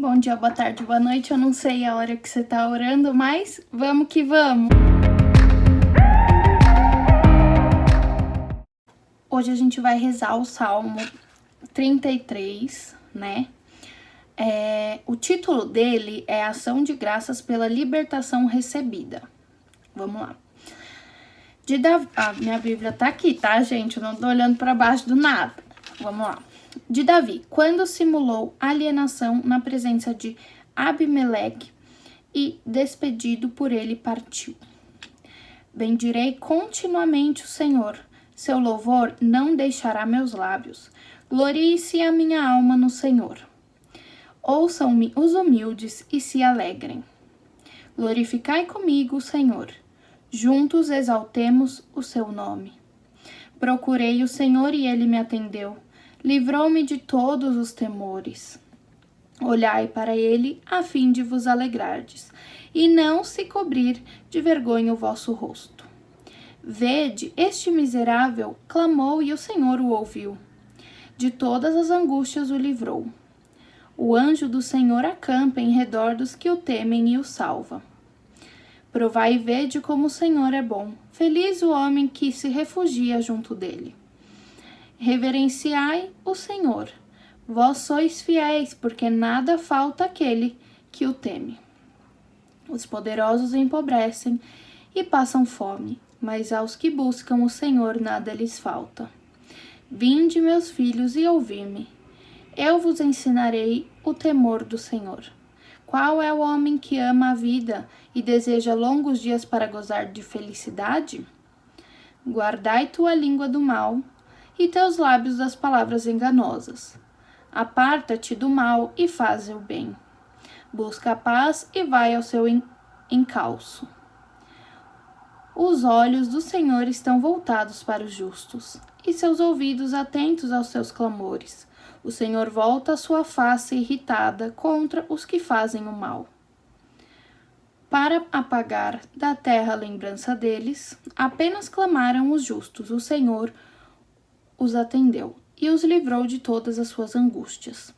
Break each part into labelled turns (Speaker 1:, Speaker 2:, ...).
Speaker 1: Bom dia, boa tarde, boa noite. Eu não sei a hora que você tá orando, mas vamos que vamos! Hoje a gente vai rezar o Salmo 33, né? O título dele é Ação de Graças pela Libertação Recebida. Vamos lá. A minha Bíblia tá aqui, tá, gente? Eu não tô olhando para baixo do nada. Vamos lá. De Davi, quando simulou alienação na presença de Abimeleque e despedido por ele partiu. Bendirei continuamente o Senhor, seu louvor não deixará meus lábios. Glorie-se a minha alma no Senhor. Ouçam-me os humildes e se alegrem. Glorificai comigo o Senhor. Juntos exaltemos o seu nome. Procurei o Senhor e ele me atendeu. Livrou-me de todos os temores. Olhai para ele a fim de vos alegrardes, e não se cobrir de vergonha o vosso rosto. Vede, este miserável clamou e o Senhor o ouviu. De todas as angústias o livrou. O anjo do Senhor acampa em redor dos que o temem e o salva. Provai e vede como o Senhor é bom. Feliz o homem que se refugia junto dele. Reverenciai o Senhor. Vós sois fiéis, porque nada falta àquele que o teme. Os poderosos empobrecem e passam fome, mas aos que buscam o Senhor nada lhes falta. Vinde, meus filhos, e ouvi-me. Eu vos ensinarei o temor do Senhor. Qual é o homem que ama a vida e deseja longos dias para gozar de felicidade? Guardai tua língua do mal e teus lábios das palavras enganosas. Aparta-te do mal e faze o bem. Busca a paz e vai ao seu encalço. Os olhos do Senhor estão voltados para os justos, e seus ouvidos atentos aos seus clamores. O Senhor volta a sua face irritada contra os que fazem o mal. Para apagar da terra a lembrança deles, apenas clamaram os justos. O Senhor os atendeu e os livrou de todas as suas angústias.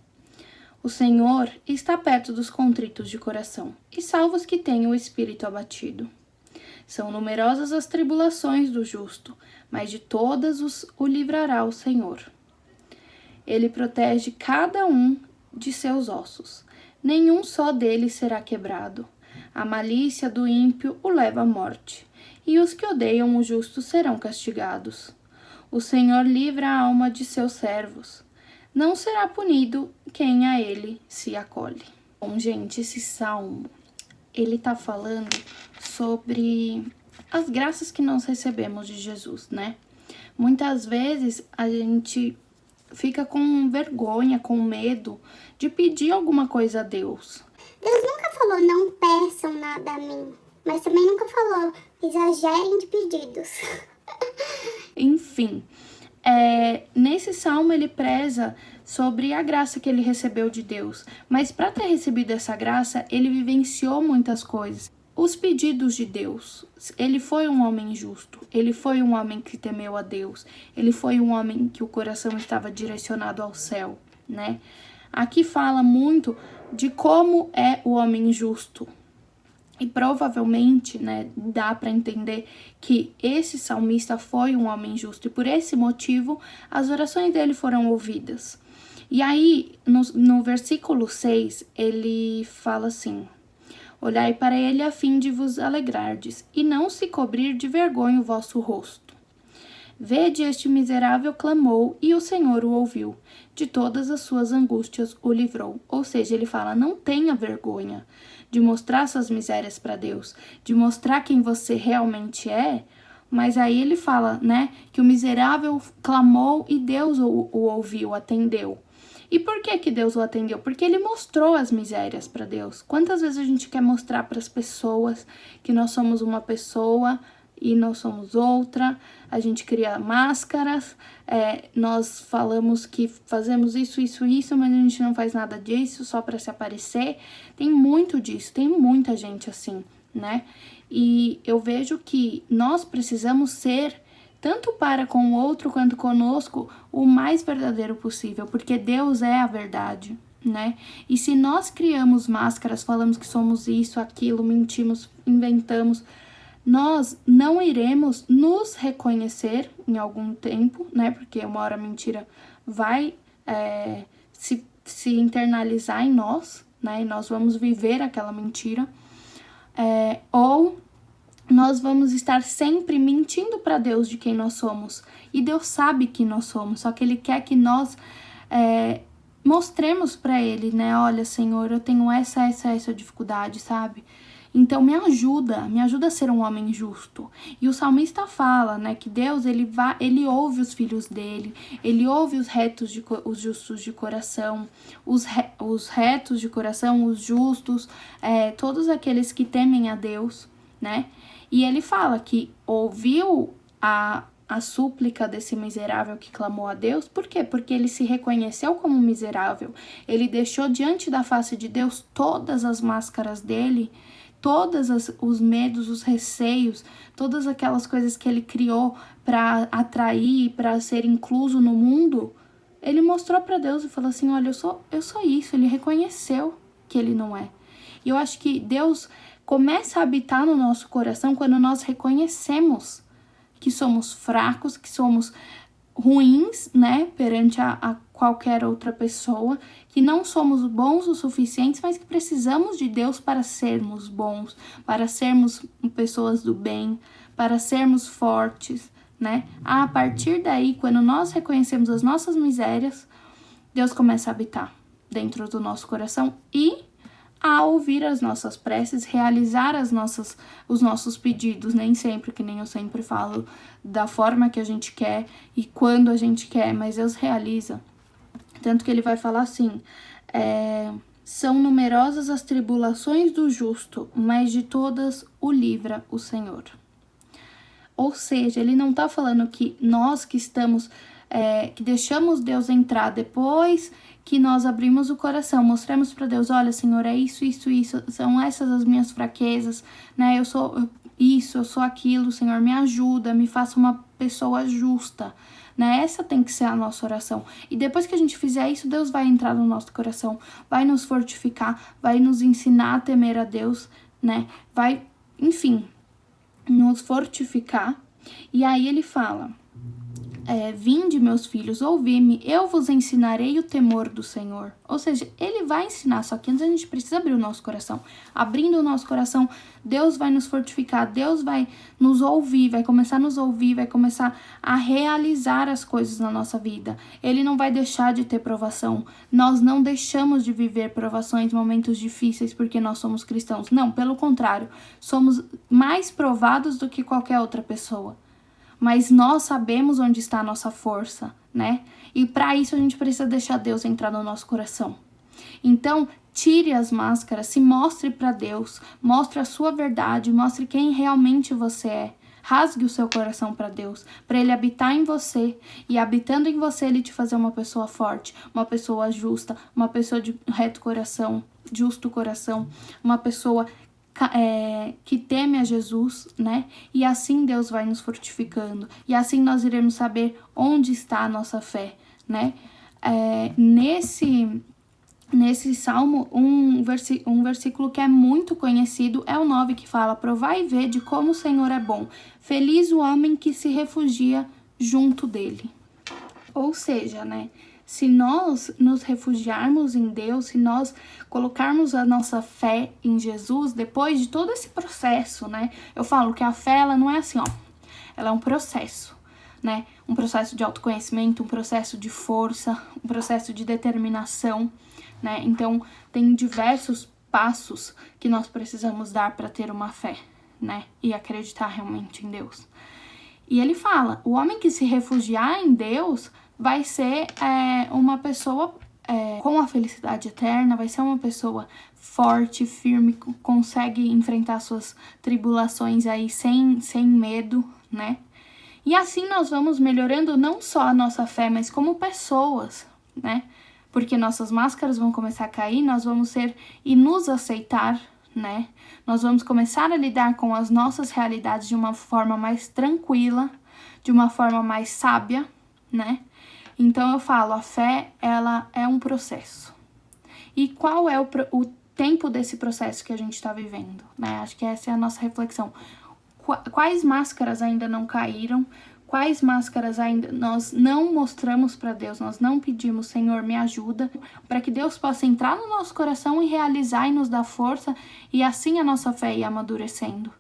Speaker 1: O Senhor está perto dos contritos de coração e salva os que têm o espírito abatido. São numerosas as tribulações do justo, mas de todas o livrará o Senhor. Ele protege cada um de seus ossos. Nenhum só deles será quebrado. A malícia do ímpio o leva à morte, e os que odeiam o justo serão castigados. O Senhor livra a alma de seus servos. Não será punido quem a ele se acolhe. Bom, gente, esse salmo, ele tá falando sobre as graças que nós recebemos de Jesus, né? Muitas vezes a gente fica com vergonha, com medo de pedir alguma coisa a Deus.
Speaker 2: Deus nunca falou, não peçam nada a mim, mas também nunca falou, exagerem de pedidos.
Speaker 1: Enfim, nesse salmo ele preza sobre a graça que ele recebeu de Deus, mas para ter recebido essa graça, ele vivenciou muitas coisas. Os pedidos de Deus, ele foi um homem justo, ele foi um homem que temeu a Deus, ele foi um homem que o coração estava direcionado ao céu, né? Aqui fala muito de como é o homem justo. E provavelmente, né, dá para entender que esse salmista foi um homem justo e por esse motivo as orações dele foram ouvidas. E aí, no versículo 6, ele fala assim: olhai para ele a fim de vos alegrardes, e não se cobrir de vergonha o vosso rosto. Vede, este miserável clamou, e o Senhor o ouviu. De todas as suas angústias o livrou. Ou seja, ele fala, não tenha vergonha de mostrar suas misérias para Deus, de mostrar quem você realmente é. Mas aí ele fala, né, que o miserável clamou e Deus o ouviu, atendeu. E por que Deus o atendeu? Porque ele mostrou as misérias para Deus. Quantas vezes a gente quer mostrar para as pessoas que nós somos uma pessoa e nós somos outra? A gente cria máscaras, nós falamos que fazemos isso, mas a gente não faz nada disso só para se aparecer. Tem muito disso, tem muita gente assim, né? E eu vejo que nós precisamos ser, tanto para com o outro quanto conosco, o mais verdadeiro possível, porque Deus é a verdade. né? E se nós criamos máscaras, falamos que somos isso, aquilo, mentimos, inventamos, nós não iremos nos reconhecer em algum tempo, né? Porque uma hora a mentira vai se internalizar em nós, né? E nós vamos viver aquela mentira. Ou nós vamos estar sempre mentindo para Deus de quem nós somos. E Deus sabe que nós somos, só que Ele quer que nós mostremos para Ele, né? Olha, Senhor, eu tenho essa dificuldade, sabe? Então me ajuda a ser um homem justo. E o salmista fala, né, que Deus, ele ouve os filhos dele, ele ouve os justos de coração, os retos de coração, os justos, todos aqueles que temem a Deus, né? E ele fala que ouviu a súplica desse miserável que clamou a Deus. Por quê? Porque ele se reconheceu como miserável. Ele deixou diante da face de Deus todas as máscaras dele, todos os medos, os receios, todas aquelas coisas que ele criou para atrair, para ser incluso no mundo. Ele mostrou para Deus e falou assim, olha, eu sou isso. Ele reconheceu que ele não é. E eu acho que Deus começa a habitar no nosso coração quando nós reconhecemos que somos fracos, que somos ruins, né, perante a qualquer outra pessoa, que não somos bons o suficiente, mas que precisamos de Deus para sermos bons, para sermos pessoas do bem, para sermos fortes, né? A partir daí, quando nós reconhecemos as nossas misérias, Deus começa a habitar dentro do nosso coração e a ouvir as nossas preces, realizar os nossos pedidos, nem sempre, que nem eu sempre falo, da forma que a gente quer e quando a gente quer, mas Deus realiza. Tanto que ele vai falar assim, são numerosas as tribulações do justo, mas de todas o livra o Senhor. Ou seja, ele não tá falando que nós que estamos, que deixamos Deus entrar depois que nós abrimos o coração, mostramos para Deus, olha, Senhor, é isso, são essas as minhas fraquezas, né? Eu sou isso, eu sou aquilo, Senhor, me ajuda, me faça uma pessoa justa, né? Essa tem que ser a nossa oração. E depois que a gente fizer isso, Deus vai entrar no nosso coração, vai nos fortificar, vai nos ensinar a temer a Deus, né? Vai, enfim, nos fortificar. E aí ele fala, vinde, meus filhos, ouvi-me, eu vos ensinarei o temor do Senhor. Ou seja, ele vai ensinar, só que antes a gente precisa abrir o nosso coração. Abrindo o nosso coração, Deus vai nos fortificar, Deus vai nos ouvir, vai começar a nos ouvir, vai começar a realizar as coisas na nossa vida. Ele não vai deixar de ter provação. Nós não deixamos de viver provações, momentos difíceis, porque nós somos cristãos. Não, pelo contrário, somos mais provados do que qualquer outra pessoa. Mas nós sabemos onde está a nossa força, né? E para isso a gente precisa deixar Deus entrar no nosso coração. Então, tire as máscaras, se mostre para Deus, mostre a sua verdade, mostre quem realmente você é. Rasgue o seu coração para Deus, para Ele habitar em você. E habitando em você, Ele te fazer uma pessoa forte, uma pessoa justa, uma pessoa de reto coração, justo coração, uma pessoa que teme a Jesus, né? E assim Deus vai nos fortificando. E assim nós iremos saber onde está a nossa fé, né? Nesse salmo, um versículo que é muito conhecido é o 9, que fala: provai e vede como o Senhor é bom. Feliz o homem que se refugia junto dele. Ou seja, né? Se nós nos refugiarmos em Deus, se nós colocarmos a nossa fé em Jesus, depois de todo esse processo, né? Eu falo que a fé, ela não é assim, ó. Ela é um processo, né? Um processo de autoconhecimento, um processo de força, um processo de determinação, né? Então, tem diversos passos que nós precisamos dar para ter uma fé, né? E acreditar realmente em Deus. E ele fala, o homem que se refugiar em Deus vai ser uma pessoa com a felicidade eterna, vai ser uma pessoa forte, firme, consegue enfrentar suas tribulações aí sem medo, né? E assim nós vamos melhorando não só a nossa fé, mas como pessoas, né? Porque nossas máscaras vão começar a cair, nós vamos ser e nos aceitar, né? Nós vamos começar a lidar com as nossas realidades de uma forma mais tranquila, de uma forma mais sábia, né? Então eu falo, a fé, ela é um processo. e qual é o tempo desse processo que a gente está vivendo, né? Acho que essa é a nossa reflexão. Quais máscaras ainda não caíram? Quais máscaras ainda nós não mostramos para Deus, nós não pedimos, Senhor, me ajuda, para que Deus possa entrar no nosso coração e realizar e nos dar força, e assim a nossa fé ir amadurecendo,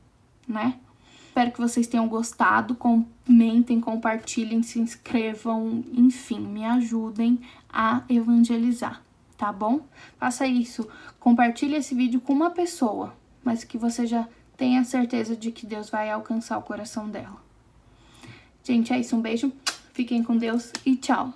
Speaker 1: né? Espero que vocês tenham gostado, comentem, compartilhem, se inscrevam, enfim, me ajudem a evangelizar, tá bom? Faça isso, compartilhe esse vídeo com uma pessoa, mas que você já tenha certeza de que Deus vai alcançar o coração dela. Gente, é isso, um beijo, fiquem com Deus e tchau!